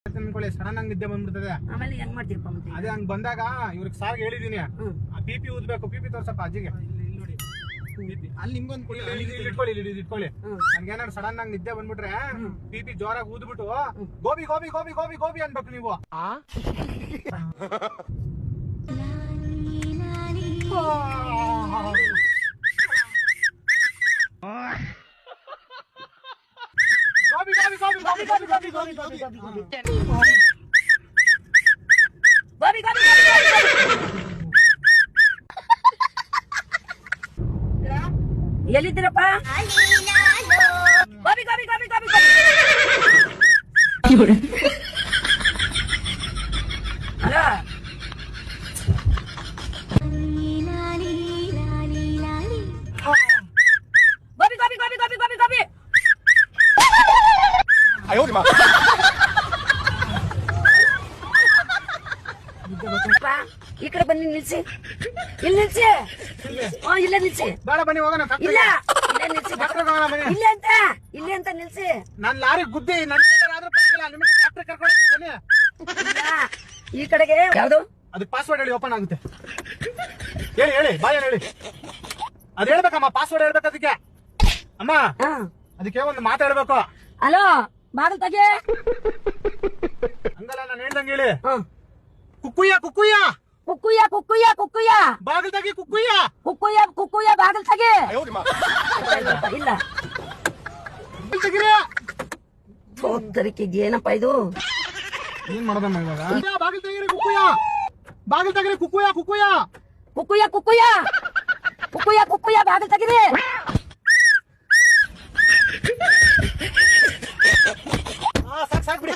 ಅನ್ಕೊಳ್ಳಿ ಸಡನ್ ಆಗಿ ನಿದ್ದೆ ಬಂದ್ಬಿಡ್ತದೆ. ಆಮೇಲೆ ಹೆಂಗ್ ಮಾಡ್ತೀರಪ್ಪ ಮತ್ತೆ? ಅದೇ ಹಂಗ್ ಬಂದಾಗ ಇವ್ರಿಗೆ ಸಾರ್ ಹೇಳಿದೀನಿ, ಪಿಪಿ ಊದ್ಬೇಕು, ಪಿಪಿ ತೋರ್ಸಪ್ಪ ಅಜ್ಜಿಗೆ. ಅಲ್ಲಿ ನಿಮ್ಗೊಂದು ಇಟ್ಕೊಳ್ಳಿ, ಇಟ್ಕೊಳ್ಳಿ. ನನ್ಗೇನಾದ್ರು ಸಡನ್ ಆಗಿ ನಿದ್ದೆ ಬಂದ್ಬಿಟ್ರೆ ಪಿಪಿ ಜೋರಾಗಿ ಊದ್ಬಿಟ್ಟು ಗೋಬಿ ಗೋಬಿ ಗೋಬಿ ಗೋಬಿ ಗೋಬಿ ಅನ್ಬೇಕು ನೀವು. ಗೋಬಿ ಗೋಬಿ ಗೋಬಿ ಗೋಬಿ ಗೋಬಿ ಗೋಬಿ ಗೋಬಿ ಗೋಬಿ ಗೋಬಿ ಎಲ್ಲಿದ್ದೀರಪ್ಪ? ಗೋಬಿ ಗೋಬಿ ಗೋಬಿ ಗೋಬಿ ಹಲೋ, ಗೋಬಿ ಗೋಬಿ ಗೋಬಿ ಗೋಬಿ ಗೋಬಿ ಗೋಬಿ. ಈ ಕಡೆ ಬನ್ನಿ, ನಿಲ್ಸಿ. ಇಲ್ಲಿ ನಿಲ್ಸಿ. ಇಲ್ಲೇ ನಿಲ್ಸಿ. ಬೇಡ ಬನ್ನಿ ಹೋಗೋಣ. ಇಲ್ಲ, ಇಲ್ಲೇ ನಿಲ್ಸಿ. ಇಲ್ಲಿ ಅಂತ ನಿಲ್ಸಿ. ನಾನ್ ಲಾರಿ ಗುದ್ದಿ ಕರ್ಕೊಂಡು ಈ ಕಡೆಗೆ. ಯಾವ್ದು? ಅದಕ್ಕೆ ಪಾಸ್ವರ್ಡ್ ಹೇಳಿ, ಓಪನ್ ಆಗುತ್ತೆ. ಹೇಳಿ ಹೇಳಿ, ಬಾಯ್ ಹೇಳಿ. ಅದ್ ಹೇಳ್ಬೇಕಮ್ಮ, ಪಾಸ್ವರ್ಡ್ ಹೇಳ್ಬೇಕು ಅದಕ್ಕೆ. ಅಮ್ಮ ಅದಕ್ಕೆ ಒಂದು ಮಾತಾಡ್ಬೇಕು. ಹಲೋ, ಬಾಗಿಲು ತೆಗೆ. ಹಂಗಲ್ಲ, ನಾನು ಹೇಳ್ದಂಗೆ ಹೇಳಿ. ಕುಕ್ಕುಯ್ಯ ಕುಕ್ಕುಯ್ಯ ಕುಕ್ಕುಯ್ಯ ಕುಕ್ಕುಯ್ಯ ಕುಕ್ಕುಯ್ಯ ಬಾಗಿಲು ತೆಗಿ. ಕುಕ್ಕುಯ್ಯ ಕುಕ್ಕುಯ್ಯ ಕುಕ್ಕುಯ್ಯ ಬಾಗಿಲು ತೆಗೆ. ಇಲ್ಲ ತೆಗಿರಿ. ಏನಪ್ಪ ಇದು? ಏನ್ ಮಾಡೋದಮ್ಮ ಇವಾಗ? ಬಾಗಿಲು ತೆಗಿರಿ. ಕುಕ್ಕುಯ್ಯ ಬಾಗಿಲು ತೆಗಿರಿ. ಕುಕ್ಕುಯ್ಯ ಕುಕ್ಕುಯ್ಯ ಕುಕ್ಕುಯ್ಯ ಕುಕ್ಕುಯ್ಯ ಕುಕ್ಕುಯ್ಯ ಕುಕ್ಕುಯ್ಯ ಬಾಗಿಲು ತೆಗಿರಿ. ಸಾಕ್ ಸಾಕ್ ಬಿಡಿ.